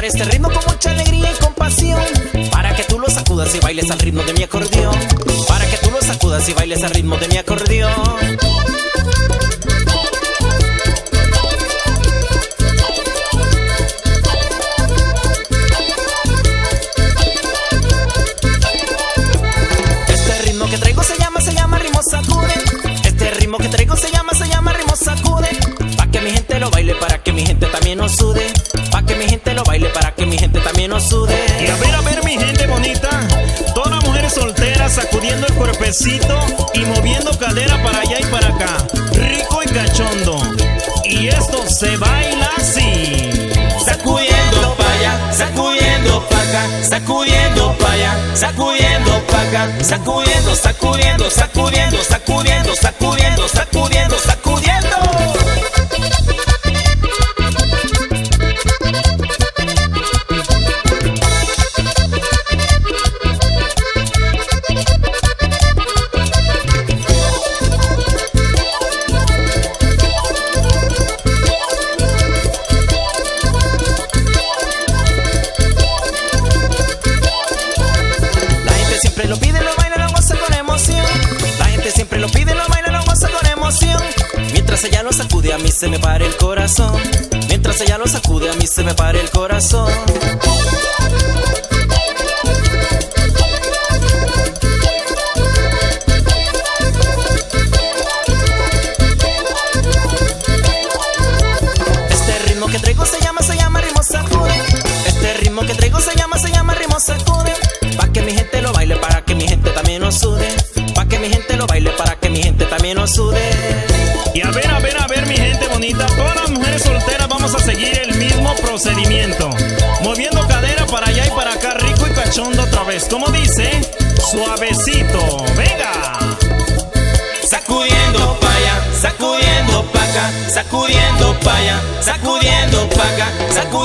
Cantar este ritmo con mucha alegría y compasión, para que tú lo sacudas y bailes al ritmo de mi acordeón. Para que tú lo sacudas y bailes al ritmo de mi acordeón. Este ritmo que traigo se llama ritmo sacude. Este ritmo que traigo se llama ritmo sacude. Pa' que mi gente lo baile, para que mi gente también nos sude. Pa' que mi gente lo baile, para que mi gente también nos sude. Y a ver mi gente bonita, todas las mujeres solteras sacudiendo el cuerpecito y moviendo cadera para allá y para acá, rico y cachondo. Y esto se baila así: Sacudiendo pa' allá, sacudiendo pa' acá, sacudiendo pa' allá, sacudiendo pa' acá, sacudiendo, sacudiendo, sacudiendo, sacudiendo, sacudiendo, sacudiendo, sacudiendo. Lo pide, lo baila, lo goza con emoción. La gente siempre lo pide, lo baila, lo goza con emoción. Mientras ella lo sacude, a mí se me para el corazón. Mientras ella lo sacude, a mí se me para el corazón. Este ritmo que traigo se llama ritmo sacude. Este ritmo que traigo se llama ritmo sacude. Pa' que mi gente lo baile, para que mi gente también nos sude. Pa' que mi gente lo baile, para que mi gente también nos sude. Y a ver mi gente bonita, todas las mujeres solteras vamos a seguir el mismo procedimiento, moviendo cadera para allá y para acá, rico y cachondo otra vez. Como dice, suavecito, venga. Sacudiendo pa' allá, sacudiendo pa' acá, sacudiendo pa' allá, sacudiendo pa' acá, sacudiendo.